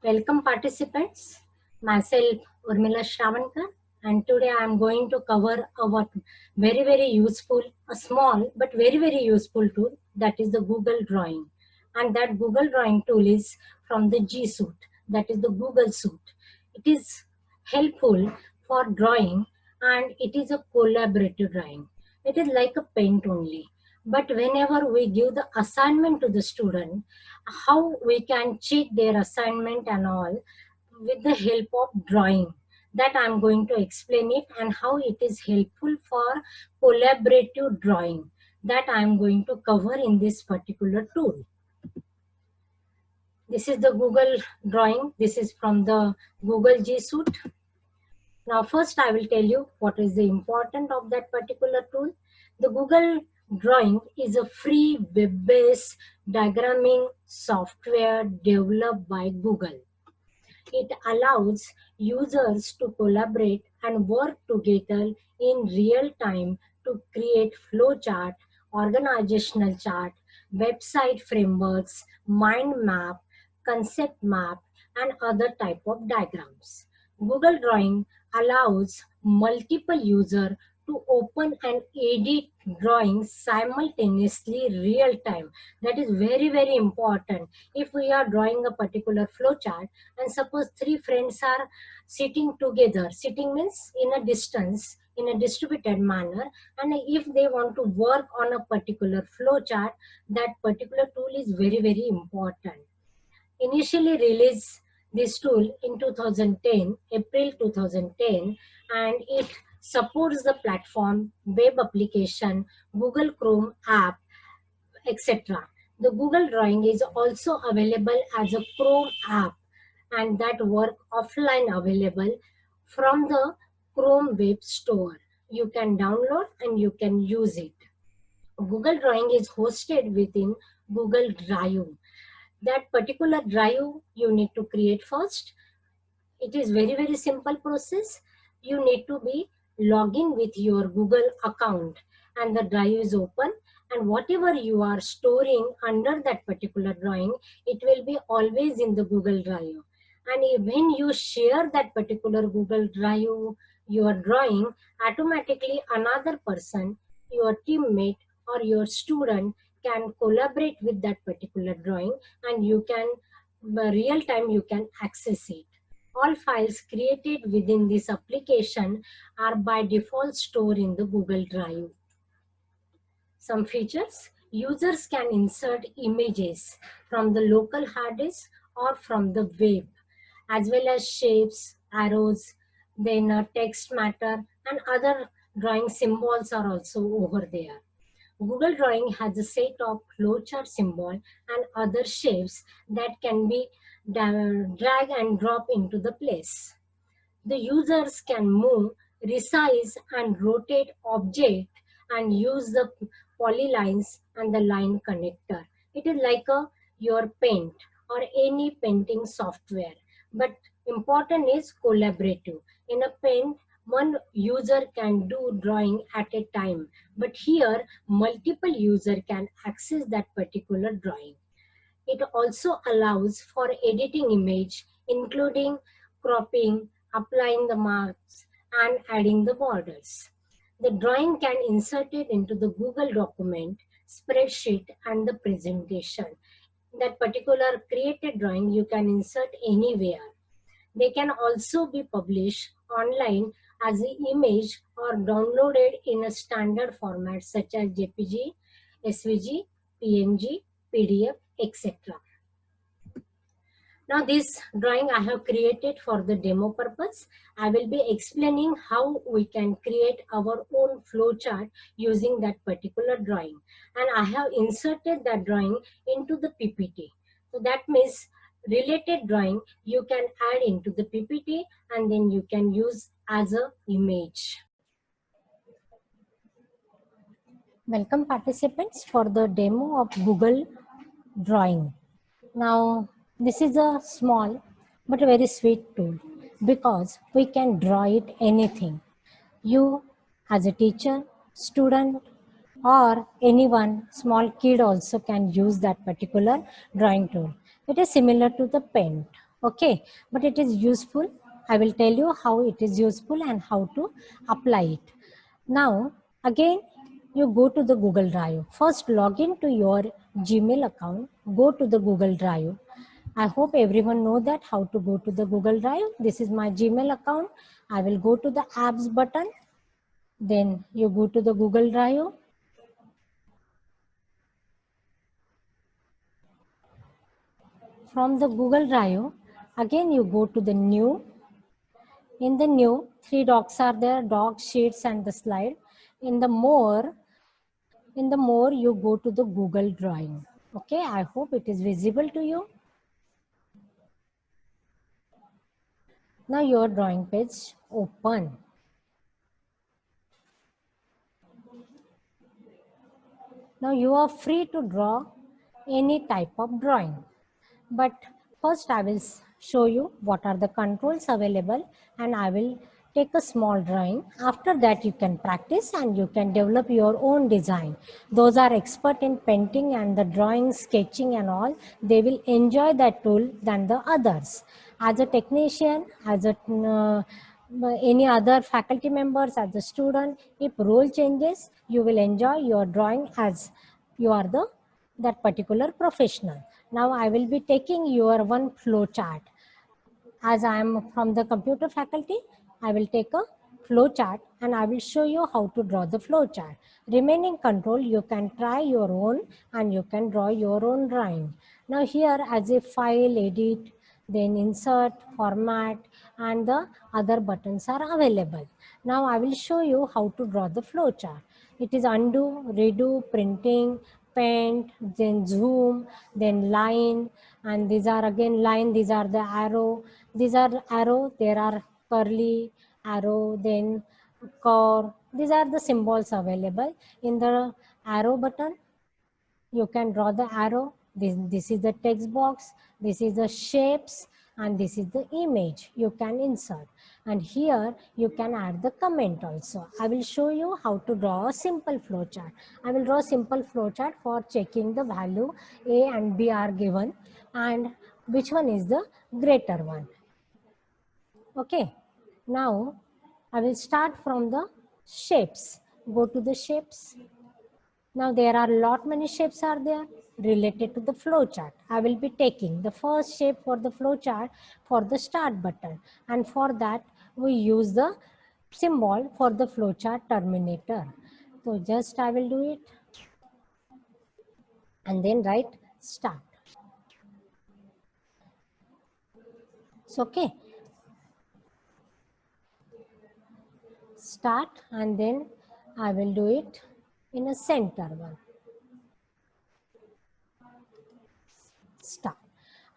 Welcome participants. Myself Urmila Shravanka, and today I am going to cover a very useful, a small but very useful tool, that is the Google Drawing. And that Google Drawing tool is from the G Suite, that is the Google Suite. It is helpful for drawing and it is a collaborative drawing. It is like a paint only. But whenever we give the assignment to the student, how we can check their assignment and all with the help of drawing, that I'm going to explain it, and how it is helpful for collaborative drawing, that I'm going to cover in this particular tool. This is the Google Drawing. This is from the Google G Suite. Now first I will tell you what is the importance of that particular tool. The Google Drawing is a free web-based diagramming software developed by Google. It allows users to collaborate and work together in real time to create flowchart, organizational chart, website frameworks, mind map, concept map, and other type of diagrams. Google Drawing allows multiple users to open and edit drawings simultaneously real time. That is very important. If we are drawing a particular flowchart and suppose three friends are sitting together, sitting means in a distance, in a distributed manner, and if they want to work on a particular flowchart, that particular tool is very important. Initially released this tool in 2010, April 2010, and it supports the platform, web application, Google Chrome app, etc. The Google Drawing is also available as a Chrome app, and that work offline available from the Chrome Web Store. You can download and you can use it. Google Drawing is hosted within Google Drive. That particular drive you need to create first. It is very simple process. You need to be login with your Google account, and the drive is open, and whatever you are storing under that particular drawing, it will be always in the Google Drive. And when you share that particular Google Drive, your drawing, automatically another person, your teammate or your student, can collaborate with that particular drawing, and you can real time you can access it. All files created within this application are by default stored in the Google Drive. Some features: users can insert images from the local hard disk or from the web, as well as shapes, arrows, then text matter, and other drawing symbols are also over there. Google Drawing has a set of flowchart symbol and other shapes that can be drag and drop into the place. The users can move, resize, and rotate object and use the polylines and the line connector. It is like your paint or any painting software. But important is collaborative. In a paint, one user can do drawing at a time, but here multiple user can access that particular drawing. It also allows for editing image, including cropping, applying the marks, and adding the borders. The drawing can insert it into the Google document, spreadsheet, and the presentation. That particular created drawing you can insert anywhere. They can also be published online as an image or downloaded in a standard format such as JPG, SVG, PNG, PDF, etc. Now this drawing I have created for the demo purpose. I will be explaining how we can create our own flowchart using that particular drawing. And I have inserted that drawing into the PPT. So that means related drawing you can add into the PPT and then you can use as a image. Welcome participants for the demo of Google Drawing. Now, this is a small but very sweet tool because we can draw it anything. You as a teacher, student, or anyone, small kid also can use that particular drawing tool. It is similar to the paint. Okay, but it is useful. I will tell you how it is useful and how to apply it. Now, again, you go to the Google Drive. First, log in to your Gmail account. Go to the Google Drive. I hope everyone know that how to go to the Google Drive. This is my Gmail account. I will go to the apps button. Then you go to the Google Drive. From the Google Drive, again you go to the new. In the new, three docs are there, docs, sheets, and the slide. In the more you go to the Google Drawing. Okay, I hope it is visible to you. Now your drawing page open. Now you are free to draw any type of drawing. But first I will show you what are the controls available, and I will take a small drawing. After that you can practice and you can develop your own design. Those are expert in painting and the drawing, sketching and all, they will enjoy that tool than the others. As a technician, as a any other faculty members, as a student, if role changes, you will enjoy your drawing as you are the that particular professional. Now I will be taking your one flow chart. As I am from the computer faculty, I will take a flow chart and I will show you how to draw the flow chart. Remaining control, you can try your own and you can draw your own drawing. Now here as a file, edit, then insert, format, and the other buttons are available. Now I will show you how to draw the flow chart. It is undo, redo, printing, paint, then zoom, then line, and these are again line, these are the arrow, these are arrow, there are curly, arrow, then curve. These are the symbols available. In the arrow button, you can draw the arrow. This is the text box, this is the shapes, and this is the image you can insert. And here you can add the comment also. I will show you how to draw a simple flowchart. I will draw a simple flowchart for checking the value A and B are given and which one is the greater one. Okay, now I will start from the shapes. Go to the shapes. Now there are lot many shapes are there related to the flow chart. I will be taking the first shape for the flow chart for the start button, and for that we use the symbol for the flow chart terminator. So just I will do it and then write start. So okay, start, and then I will do it in a center one. Start.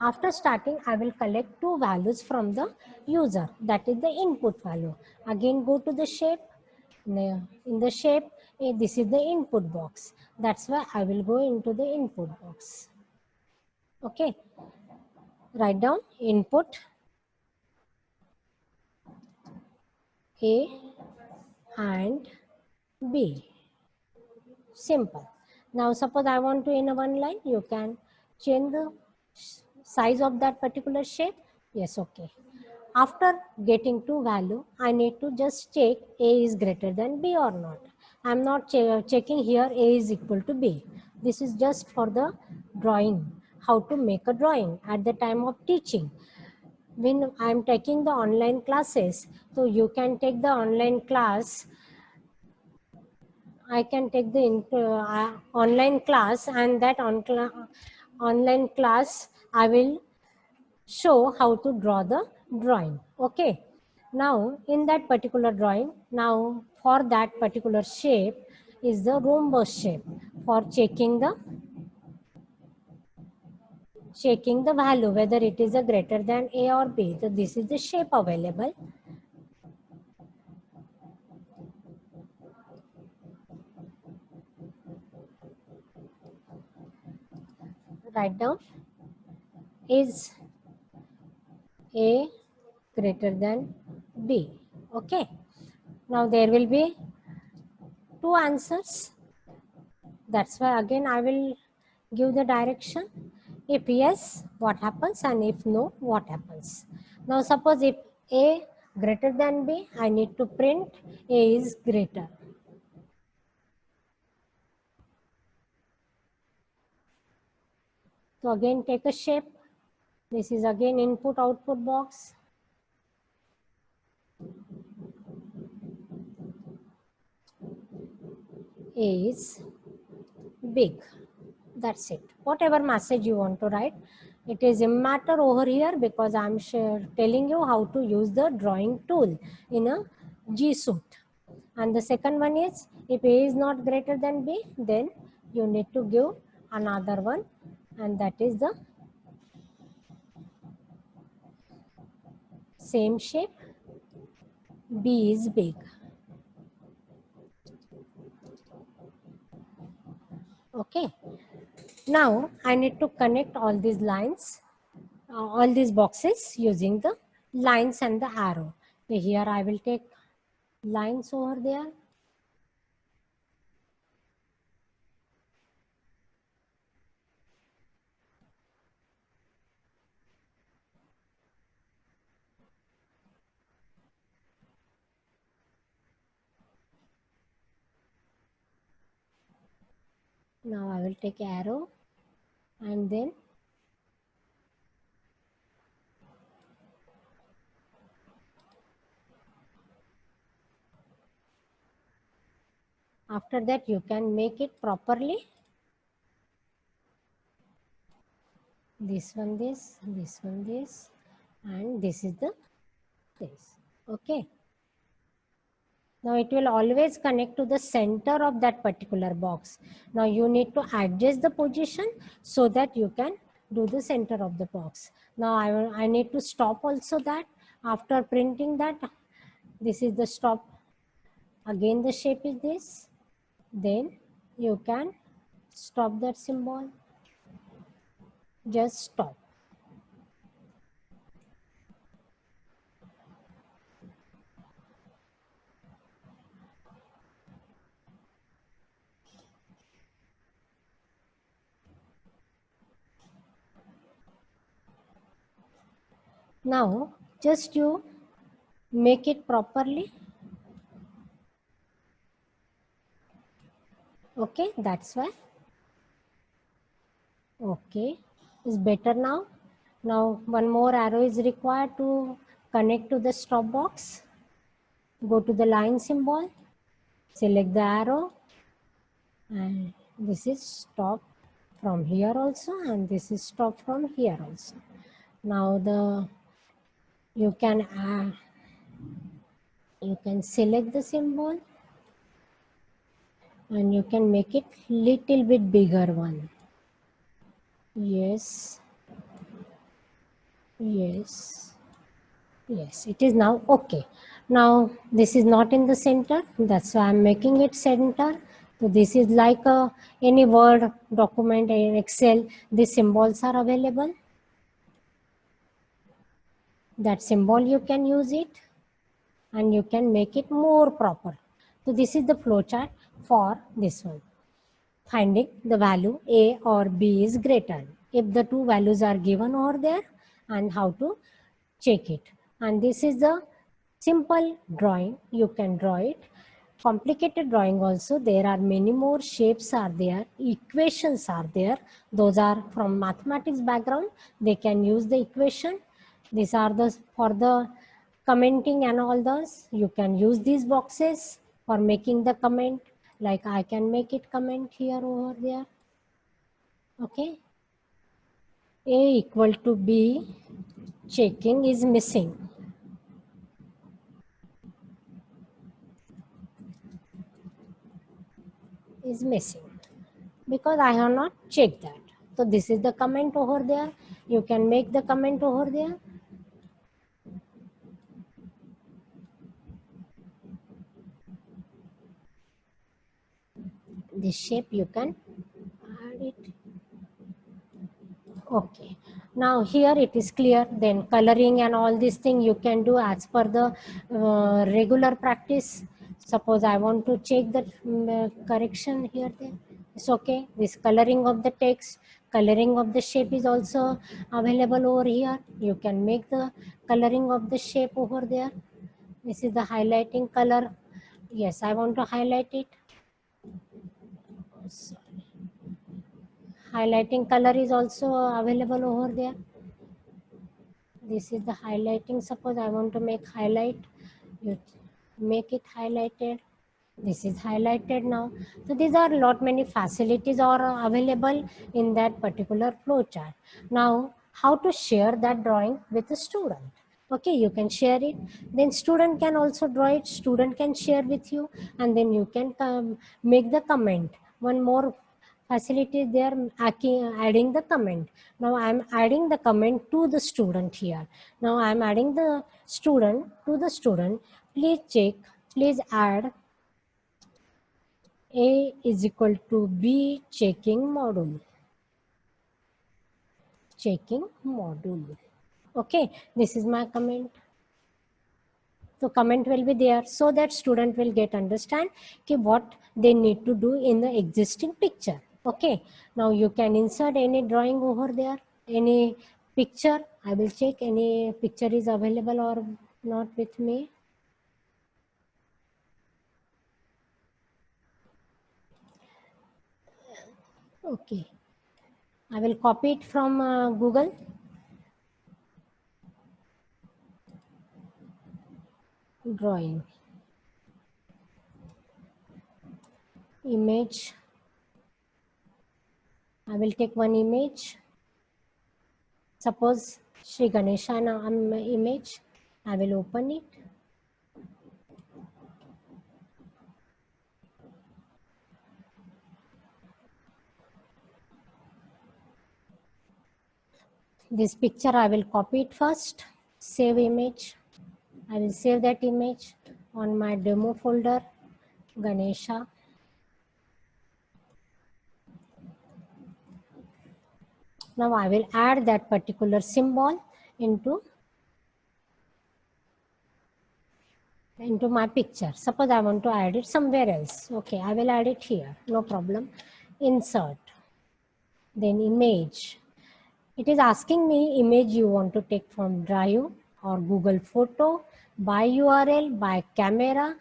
After starting, I will collect two values from the user. That is the input value. Again, go to the shape. In the shape, this is the input box. That's why I will go into the input box. Okay. Write down input A and B. Simple. Now, suppose I want to in one line, you can change the size of that particular shape. Yes, okay. After getting two value, I need to just check A is greater than B or not. I'm not checking here A is equal to B. This is just for the drawing, how to make a drawing at the time of teaching. When I'm taking the online classes, so you can take the online class. I can take the online class, and that online class I will show how to draw the drawing. Okay. Now in that particular drawing, now for that particular shape is the rhombus shape for checking the value whether it is a greater than A or B. So this is the shape available. Write down is A greater than B. Okay. Now there will be two answers. That's why again I will give the direction. If yes, what happens, and if no, what happens? Now suppose if A greater than B, I need to print A is greater. So again take a shape. This is again input output box. A is big. That's it. Whatever message you want to write, it is a matter over here because I'm telling you how to use the drawing tool in a G Suite. And the second one is if A is not greater than B, then you need to give another one, and that is the same shape. B is big. Okay. Now I need to connect all these lines, all these boxes using the lines and the arrow. So here I will take lines over there. Now I will take arrow and then after that you can make it properly. This one this one this, and this is the this. Okay. Now it will always connect to the center of that particular box. Now you need to adjust the position so that you can do the center of the box. Now I need to stop also that. After printing that, this is the stop. Again the shape is this. Then you can stop that symbol. Just stop. Now just you make it properly. Okay, that's why. Okay, is better now. Now one more arrow is required to connect to the stop box. Go to the line symbol, select the arrow, and this is stop from here also, and this is stop from here also. Now you can select the symbol and you can make it little bit bigger one. Yes. Yes. Yes, it is now okay. Now this is not in the center. That's why I'm making it center. So this is like any Word document in Excel. These symbols are available. That symbol you can use it and you can make it more proper. So this is the flowchart for this one. Finding the value A or B is greater. If the two values are given over there, and how to check it. And this is the simple drawing. You can draw it. Complicated drawing also, there are many more shapes are there, equations are there. Those are from mathematics background. They can use the equation. These are the for the commenting and all those. You can use these boxes for making the comment. Like I can make it comment here over there. Okay. A equal to B, checking is missing. Is missing because I have not checked that. So this is the comment over there. You can make the comment over there. This shape you can add it. Okay. Now here it is clear. Then coloring and all these things you can do as per the regular practice. Suppose I want to check the correction here. Then it's okay. This coloring of the text, Coloring of the shape is also available over here. You can make the coloring of the shape over there. This is the highlighting color. Yes, I want to highlight it. Sorry. Highlighting color is also available over there. This is the highlighting. Suppose I want to make highlight. You make it highlighted. This is highlighted now. So these are lot many facilities are available in that particular flowchart. Now, how to share that drawing with the student? Okay, you can share it. Then student can also draw it. Student can share with you, and then you can make the comment. One more facility is there, adding the comment. Now I am adding the comment to the student here. Now I am adding the student to the student. Please check. Please add a is equal to B checking module. Checking module. Okay, this is my comment. So comment will be there so that student will get understand what they need to do in the existing picture. Okay, now you can insert any drawing over there, any picture. I will check any picture is available or not with me. Okay, I will copy it from Google. Drawing. Image. I will take one image. Suppose Sri Ganesha image. I will open it. This picture I will copy it first. Save image. I will save that image on my demo folder. Ganesha. Now I will add that particular symbol into my picture. Suppose I want to add it somewhere else. Okay, I will add it here. No problem. Insert. Then image. It is asking me image you want to take from Drive or Google Photo, by URL, by camera,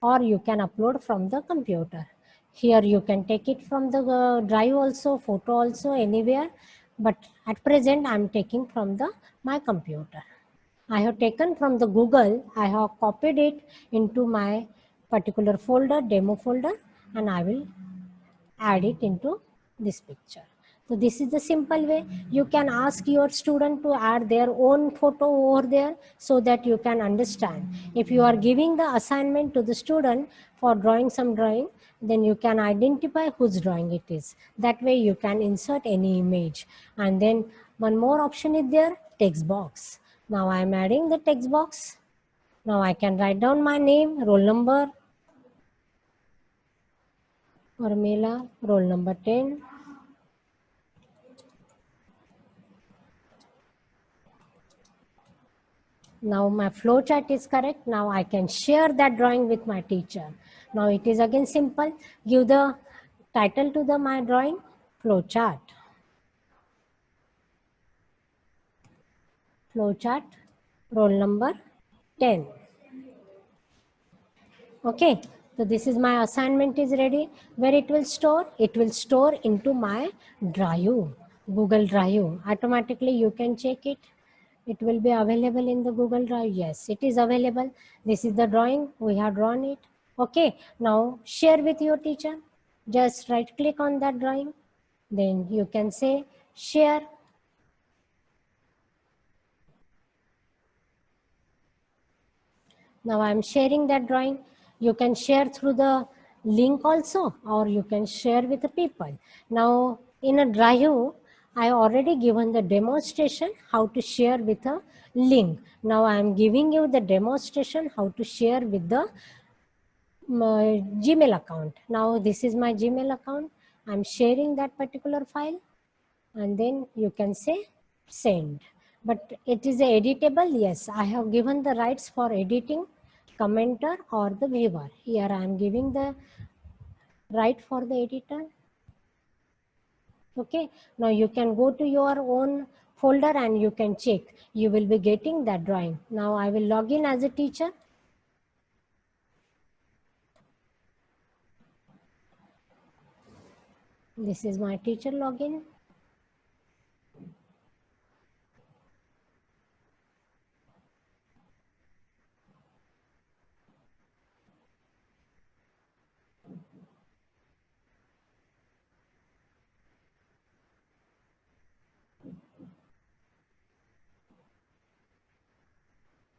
or you can upload from the computer. Here you can take it from the Drive also, photo also, anywhere. But at present I am taking from my computer. I have taken from the Google, I have copied it into my particular folder, demo folder, and I will add it into this picture. So this is the simple way. You can ask your student to add their own photo over there so that you can understand. If you are giving the assignment to the student for drawing some drawing, then you can identify whose drawing it is. That way you can insert any image. And then one more option is there, text box. Now I am adding the text box. Now I can write down my name, roll number, Urmila, roll number 10. Now my flow chart is correct. Now I can share that drawing with my teacher. Now it is again simple. Give the title to my drawing, flow chart. Flow chart, roll number 10. Okay, so this is my assignment is ready. Where it will store? It will store into my Drive, Google Drive. Automatically you can check it. It will be available in the Google Drive. Yes, it is available. This is the drawing. We have drawn it. Okay, now share with your teacher. Just right click on that drawing. Then you can say share. Now I am sharing that drawing. You can share through the link also, or you can share with the people. Now in a Drive, I already given the demonstration how to share with a link. Now I am giving you the demonstration how to share with the Gmail account. Now this is my Gmail account. I'm sharing that particular file, and then you can say send. But it is editable. Yes, I have given the rights for editing, commenter or the viewer. Here I am giving the right for the editor. Okay, now you can go to your own folder and you can check. You will be getting that drawing. Now I will log in as a teacher. This is my teacher login.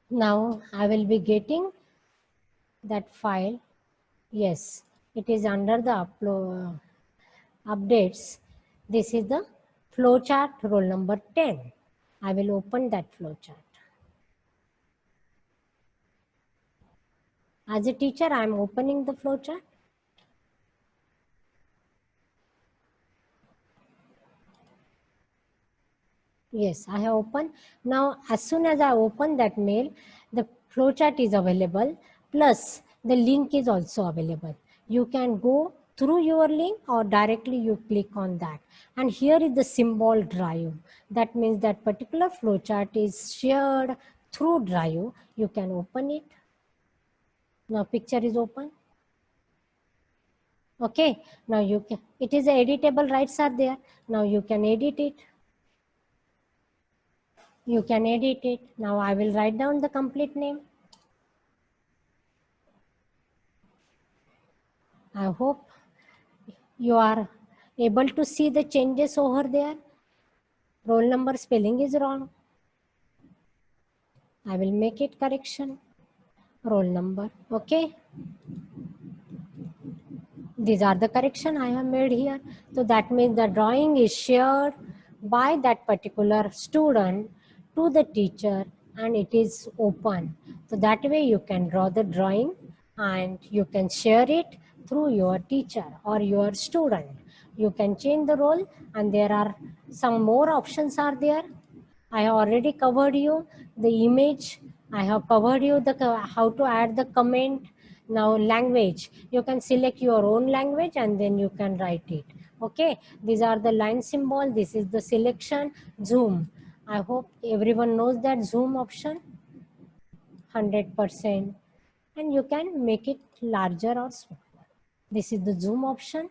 Now I will be getting that file. Yes, it is under the updates. This is the flowchart roll number 10. I will open that flowchart. As a teacher, I am opening the flowchart. Yes, I have opened. Now, as soon as I open that mail, the flowchart is available. Plus, the link is also available. You can go through your link or directly you click on that. And here is the symbol drive. That means that particular flowchart is shared through drive. You can open it. Now, picture is open. Okay. Now you can. It is editable rights are there. Now you can edit it. You can edit it. Now I will write down the complete name. I hope you are able to see the changes over there. Roll number spelling is wrong. I will make it correction. Roll number. Okay. These are the correction I have made here. So that means the drawing is shared by that particular student to the teacher and it is open. So that way you can draw the drawing and you can share it through your teacher or your student. You can change the role and there are some more options are there. I have already covered you the image. I have covered you the how to add the comment. Now language, you can select your own language and then you can write it. Okay, these are the line symbol. This is the selection. Zoom. I hope everyone knows that zoom option. 100%, and you can make it larger or smaller. This is the zoom option.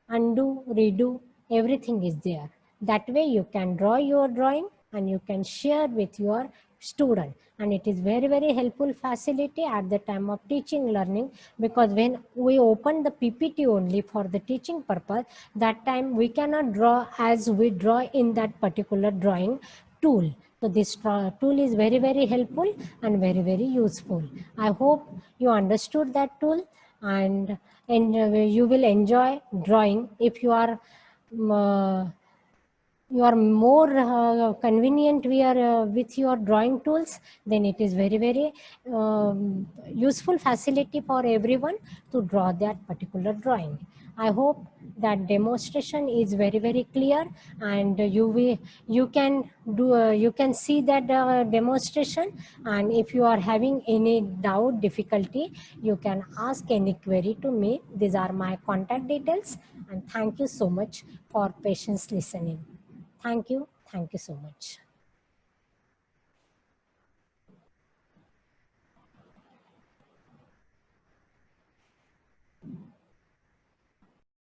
Undo, redo, everything is there. That way you can draw your drawing and you can share with your student. And it is very, very helpful facility at the time of teaching learning, because when we open the PPT only for the teaching purpose, that time we cannot draw as we draw in that particular drawing tool. So this tool is very, very helpful and very, very useful. I hope you understood that tool and you will enjoy drawing. If you are more convenient with your drawing tools, then it is very, very useful facility for everyone to draw that particular drawing. I hope that demonstration is very, very clear, and you can you can see that demonstration. And if you are having any doubt, difficulty, you can ask any query to me. These are my contact details, and thank you so much for patience listening. Thank you. Thank you so much.